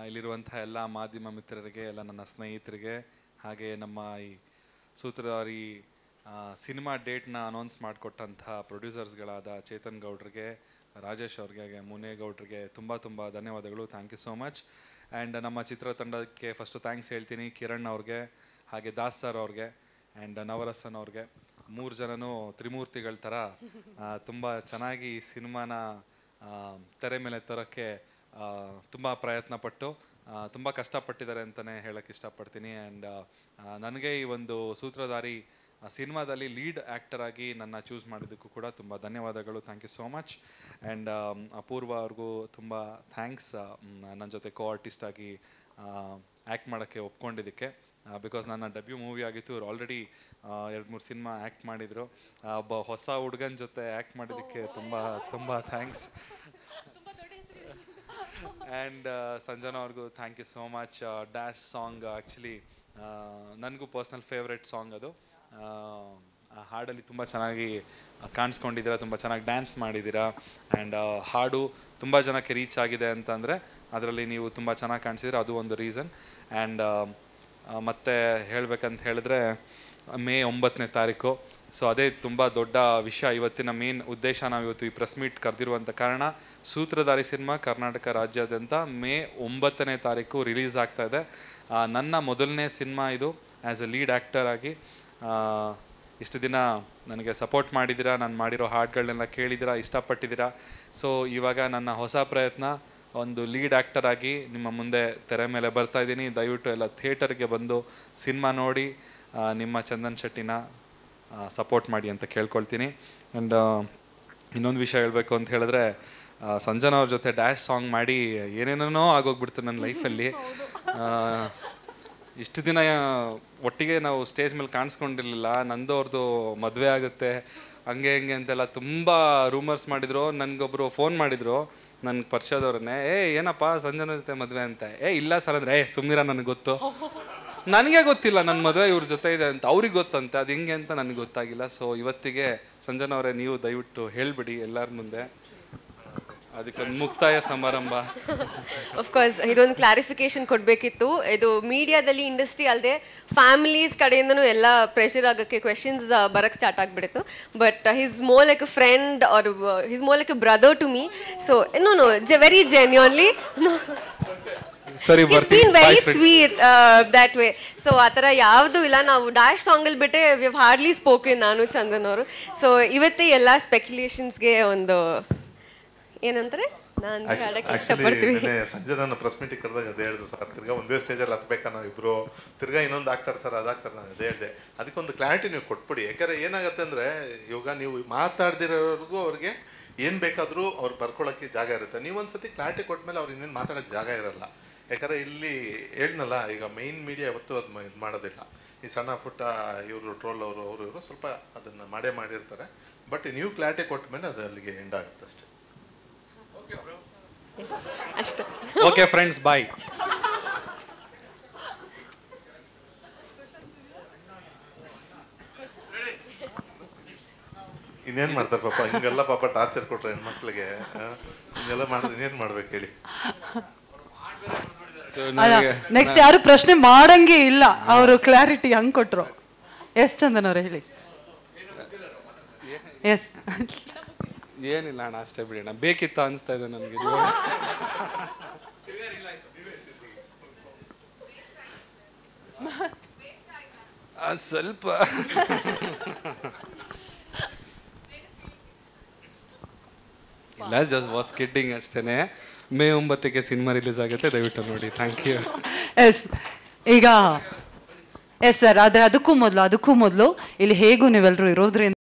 ಇಲ್ಲಿರುವಂತಹ ಎಲ್ಲ ಮಾಧ್ಯಮ ಮಿತ್ರರಿಗೆ, ಎಲ್ಲ ನನ್ನ ಸ್ನೇಹಿತರಿಗೆ, ಹಾಗೆ ನಮ್ಮ ಈ ಸೂತ್ರಧಾರಿ ಸಿನಿಮಾ ಡೇಟ್ನ ಅನೌನ್ಸ್ ಮಾಡಿಕೊಟ್ಟಂತಹ ಪ್ರೊಡ್ಯೂಸರ್ಸ್ಗಳಾದ ಚೇತನ್ ಗೌಡ್ರಿಗೆ, ರಾಜೇಶ್ ಅವ್ರಿಗೆ, ಮುನೇಗೌಡ್ರಿಗೆ ತುಂಬ ತುಂಬ ಧನ್ಯವಾದಗಳು. Thank you so much. And ನಮ್ಮ ಚಿತ್ರತಂಡಕ್ಕೆ ಫಸ್ಟು ಥ್ಯಾಂಕ್ಸ್ ಹೇಳ್ತೀನಿ, ಕಿರಣ್ ಅವ್ರಿಗೆ, ಹಾಗೆ ದಾಸ್ ಸರ್ ಅವ್ರಿಗೆ, ಆ್ಯಂಡ್ ನವರಸನ್ ಅವ್ರಿಗೆ. 3 ಜನನೂ ತ್ರಿಮೂರ್ತಿಗಳ ಥರ ತುಂಬ ಚೆನ್ನಾಗಿ ಸಿನಿಮಾನ ತೆರೆ ಮೇಲೆ ತರೋಕ್ಕೆ ತುಂಬ ಪ್ರಯತ್ನಪಟ್ಟು ತುಂಬ ಕಷ್ಟಪಟ್ಟಿದ್ದಾರೆ ಅಂತಲೇ ಹೇಳೋಕ್ಕೆ ಇಷ್ಟಪಡ್ತೀನಿ. ಆ್ಯಂಡ್ ನನಗೆ ಈ ಒಂದು ಸೂತ್ರಧಾರಿ ಸಿನಿಮಾದಲ್ಲಿ ಲೀಡ್ ಆ್ಯಕ್ಟರ್ ಆಗಿ ನನ್ನ ಚೂಸ್ ಮಾಡಿದ್ದಕ್ಕೂ ಕೂಡ ತುಂಬ ಧನ್ಯವಾದಗಳು. Thank you so much. And Apoorva ಅವ್ರಿಗೂ ತುಂಬ ಥ್ಯಾಂಕ್ಸ್, ನನ್ನ ಜೊತೆ ಕೋ ಆರ್ಟಿಸ್ಟ್ ಆಗಿ ಆ್ಯಕ್ಟ್ ಮಾಡೋಕ್ಕೆ ಒಪ್ಕೊಂಡಿದ್ದಕ್ಕೆ. ಬಿಕಾಸ್ ನನ್ನ ಡೆಬ್ಯೂ ಮೂವಿ ಆಗಿತ್ತು. ಇವ್ರು ಆಲ್ರೆಡಿ 2-3 ಸಿನಿಮಾ ಆ್ಯಕ್ಟ್ ಮಾಡಿದರು. ಒಬ್ಬ ಹೊಸ ಹುಡುಗನ ಜೊತೆ ಆ್ಯಕ್ಟ್ ಮಾಡಿದ್ದಕ್ಕೆ ತುಂಬ ತುಂಬ ಥ್ಯಾಂಕ್ಸ್. ಆ್ಯಂಡ್ ಸಂಜನಾ ಅವ್ರಿಗೂ thank you so much. Dash song actually ನನಗೂ ಪರ್ಸ್ನಲ್ ಫೇವ್ರೆಟ್ ಸಾಂಗ್ ಅದು. ಆ ಹಾಡಲ್ಲಿ ತುಂಬ ಚೆನ್ನಾಗಿ ಕಾಣಿಸ್ಕೊಂಡಿದ್ದೀರಾ, ತುಂಬ ಚೆನ್ನಾಗಿ ಡ್ಯಾನ್ಸ್ ಮಾಡಿದ್ದೀರಾ. ಆ್ಯಂಡ್ ಹಾಡು ತುಂಬ ಜನಕ್ಕೆ ರೀಚ್ ಆಗಿದೆ ಅಂತಂದರೆ ಅದರಲ್ಲಿ ನೀವು ತುಂಬ ಚೆನ್ನಾಗಿ ಕಾಣಿಸಿದ್ರೆ ಅದು ಒಂದು ರೀಸನ್. ಆ್ಯಂಡ್ ಮತ್ತೆ ಹೇಳಬೇಕಂತ ಹೇಳಿದ್ರೆ ಮೇ 9ನೇ ತಾರೀಕು. ಸೊ ಅದೇ ತುಂಬ ದೊಡ್ಡ ವಿಷಯ. ಇವತ್ತಿನ ಮೇನ್ ಉದ್ದೇಶ, ನಾವು ಇವತ್ತು ಈ ಪ್ರೆಸ್ ಮೀಟ್ ಕರೆದಿರುವಂಥ ಕಾರಣ, ಸೂತ್ರಧಾರಿ ಸಿನಿಮಾ ಕರ್ನಾಟಕ ರಾಜ್ಯಾದ್ಯಂತ ಮೇ 9ನೇ ತಾರೀಕು ರಿಲೀಸ್ ಆಗ್ತಾ ಇದೆ. ನನ್ನ ಮೊದಲನೇ ಸಿನಿಮಾ ಇದು ಆ್ಯಸ್ ಎ ಲೀಡ್ ಆ್ಯಕ್ಟರ್ ಆಗಿ. ಇಷ್ಟು ದಿನ ನನಗೆ ಸಪೋರ್ಟ್ ಮಾಡಿದ್ದೀರಾ, ನಾನು ಮಾಡಿರೋ ಹಾಡುಗಳನ್ನೆಲ್ಲ ಕೇಳಿದ್ದೀರಾ, ಇಷ್ಟಪಟ್ಟಿದ್ದೀರಾ. ಸೊ ಇವಾಗ ನನ್ನ ಹೊಸ ಪ್ರಯತ್ನ, ಒಂದು ಲೀಡ್ ಆ್ಯಕ್ಟರ್ ಆಗಿ ನಿಮ್ಮ ಮುಂದೆ ತೆರೆ ಮೇಲೆ ಬರ್ತಾಯಿದ್ದೀನಿ. ದಯವಿಟ್ಟು ಎಲ್ಲ ಥಿಯೇಟರ್ಗೆ ಬಂದು ಸಿನಿಮಾ ನೋಡಿ ನಿಮ್ಮ ಚಂದನ್ ಶೆಟ್ಟಿನ ಸಪೋರ್ಟ್ ಮಾಡಿ ಅಂತ ಕೇಳ್ಕೊಳ್ತೀನಿ. ಆ್ಯಂಡ್ ಇನ್ನೊಂದು ವಿಷಯ ಹೇಳಬೇಕು ಅಂತ ಹೇಳಿದ್ರೆ, ಸಂಜನಾ ಅವ್ರ ಜೊತೆ ಡ್ಯಾಶ್ ಸಾಂಗ್ ಮಾಡಿ ಏನೇನೋ ಆಗೋಗ್ಬಿಡ್ತು ನನ್ನ ಲೈಫಲ್ಲಿ. ಇಷ್ಟು ದಿನ ಒಟ್ಟಿಗೆ ನಾವು ಸ್ಟೇಜ್ ಮೇಲೆ ಕಾಣಿಸ್ಕೊಂಡಿರಲಿಲ್ಲ. ನಂದು ಅವ್ರದ್ದು ಮದುವೆ ಆಗುತ್ತೆ ಹಂಗೆ ಹಿಂಗೆ ಅಂತೆಲ್ಲ ತುಂಬ ರೂಮರ್ಸ್ ಮಾಡಿದರು. ನನಗೊಬ್ಬರು ಫೋನ್ ಮಾಡಿದರು, ನನಗೆ ಪರಿಚಯದವ್ರನ್ನೇ, ಏನಪ್ಪ ಸಂಜನಾ ಜೊತೆ ಮದುವೆ ಅಂತ. ಇಲ್ಲ ಸರ್ ಅಂದರೆ, ಸುಮ್ಮನಿರ, ನನಗೆ ಗೊತ್ತು, ನನಗೆ ಗೊತ್ತಿಲ್ಲ ನನ್ನ ಮದುವೆ ಇವ್ರ ಜೊತೆ ಇದೆ ಅಂತ. ಅವ್ರಿಗೆ ಗೊತ್ತಂತೆ, ಅದು ಹಿಂಗೆ ಅಂತ ನನಗೆ ಗೊತ್ತಾಗಿಲ್ಲ. ಸೊ ಇವತ್ತಿಗೆ ಸಂಜನಾ ಅವರೇ, ನೀವು ದಯವಿಟ್ಟು ಹೇಳಿಬಿಡಿ ಎಲ್ಲರ ಮುಂದೆ, ಅದಕ್ಕೊಂದು ಮುಕ್ತಾಯ ಸಮಾರಂಭ. ಅಫ್ಕೋರ್ಸ್ ಇದೊಂದು ಕ್ಲಾರಿಫಿಕೇಶನ್ ಕೊಡಬೇಕಿತ್ತು. ಇದು ಮೀಡಿಯಾದಲ್ಲಿ, ಇಂಡಸ್ಟ್ರಿ ಅಲ್ಲದೆ ಫ್ಯಾಮಿಲೀಸ್ ಕಡೆಯಿಂದನೂ ಎಲ್ಲ ಪ್ರೆಷರ್ ಆಗೋಕ್ಕೆ, ಕ್ವೆಶನ್ಸ್ ಬರೋಕ್ಕೆ ಸ್ಟಾರ್ಟ್ ಆಗಿಬಿಡ್ತು. But he's more like a friend or he's more like a brother to me. So no very genuinely ಸರಿ, very sweet that way. So ಆ ಥರ ಯಾವುದೂ ಇಲ್ಲ. ನಾವು ಡ್ಯಾಶ್ ಸಾಂಗಲ್ಲಿ ಬಿಟ್ಟರೆ ವಿ ಹ್ಯಾವ್ ಹಾರ್ಡ್ಲಿ ಸ್ಪೋಕನ್, ನಾನು ಚಂದನ್ ಅವರು. ಸೊ ಇವತ್ತೇ ಎಲ್ಲ ಸ್ಪೆಕ್ಯುಲೇಷನ್ಸ್ಗೆ ಒಂದು ಏನಂತಾರೆ, ನಾನು ಹೇಳಕ್ಕೆ ಇಷ್ಟಪಡ್ತೀವಿ. ಸಂಜನಾ ಪ್ರೆಸ್ ಮೀಟಿಗೆ ಕರೆದಾಗ ಅದೇ ಹೇಳಿದ್ರು ಸರ್, ತಿರ್ಗಾ ಒಂದೇ ಸ್ಟೇಜಲ್ಲಿ ಹತ್ಬೇಕಾ ನಾವು ಇಬ್ಬರು, ತಿರ್ಗಾ ಇನ್ನೊಂದು ಆಗ್ತಾರೆ ಸರ್, ಅದಾಗ್ತಾರೆ, ನಾನು ಅದೇ ಹೇಳಿದೆ. ಅದಕ್ಕೊಂದು ಕ್ಲಾರಿಟಿ ನೀವು ಕೊಟ್ಬಿಡಿ. ಯಾಕಂದರೆ ಏನಾಗುತ್ತೆ ಅಂದರೆ, ಇವಾಗ ನೀವು ಮಾತಾಡ್ದಿರೋರ್ಗೂ ಅವ್ರಿಗೆ ಏನು ಬೇಕಾದರೂ ಅವ್ರು ಬರ್ಕೊಳ್ಳೋಕ್ಕೆ ಜಾಗ ಇರುತ್ತೆ. ನೀವೊಂದ್ಸತಿ ಕ್ಲಾರಿಟಿ ಕೊಟ್ಮೇಲೆ ಅವ್ರು ಇನ್ನೇನು ಮಾತಾಡೋಕ್ಕೆ ಜಾಗ ಇರಲ್ಲ. ಯಾಕಂದರೆ ಇಲ್ಲಿ ಹೇಳಿದ್ನಲ್ಲ, ಈಗ ಮೈನ್ ಮೀಡಿಯಾ ಯಾವತ್ತೂ ಅದು ಇದು ಮಾಡೋದಿಲ್ಲ. ಈ ಸಣ್ಣ ಪುಟ್ಟ ಇವರು ಟ್ರೋಲ್ ಅವರು ಇವರು ಸ್ವಲ್ಪ ಅದನ್ನು ಮಾಡಿರ್ತಾರೆ. ಬಟ್ ನೀವು ಕ್ಲಾರಿಟಿ ಕೊಟ್ಟ ಮೇಲೆ ಅದು ಅಲ್ಲಿಗೆ ಎಂಡ್ ಆಗುತ್ತೆ ಅಷ್ಟೇ. ಓಕೆ ಫ್ರೆಂಡ್ಸ್, ಬಾಯ್. ಇನ್ನೇನು ಮಾಡ್ತಾರೆ ಪಾಪ, ಹಿಂಗೆಲ್ಲ ಪಾಪ ಟಾರ್ಚರ್ ಕೊಟ್ರೆ ಹೆಣ್ಮಕ್ಳಿಗೆ, ಹಿಂಗೆಲ್ಲ ಮಾಡಿದ್ರೆ ಇನ್ನೇನು ಮಾಡ್ಬೇಕು ಹೇಳಿ. ನೆಕ್ಸ್ಟ್ ಯಾರು ಪ್ರಶ್ನೆ ಮಾಡಂಗೆ ಇಲ್ಲ, ಅವರು ಕ್ಲಾರಿಟಿ ಹಂಗೆ ಕೊಟ್ರು. ಎಸ್ ಚಂದನ್ ಅವ್ರೆ ಹೇಳಿ. ಎಸ್, ಏನಿಲ್ಲ ಅಣ್ಣ, ಅಷ್ಟೇ ಬಿಡಿ ಅಣ್ಣ, ಬೇಕಿತ್ತ ಅನಿಸ್ತಾ ಇದೆ ನನಗೆ. ಸ್ವಲ್ಪ ಇಲ್ಲ, ಜಸ್ಟ್ ವಾಸ್ ಕಿಡ್ಡಿಂಗ್ ಅಷ್ಟೇನೆ. ಮೇ 9ಕ್ಕೆ ಸಿನಿಮಾ ರಿಲೀಸ್ ಆಗುತ್ತೆ, ದಯವಿಟ್ಟು ನೋಡಿ. Thank you. ಎಸ್, ಈಗ ಎಸ್ ಸರ್, ಆದರೆ ಅದಕ್ಕೂ ಮೊದಲು ಇಲ್ಲಿ ಹೇಗೂ ನೀವೆಲ್ಲರೂ ಇರೋದ್ರಿಂದ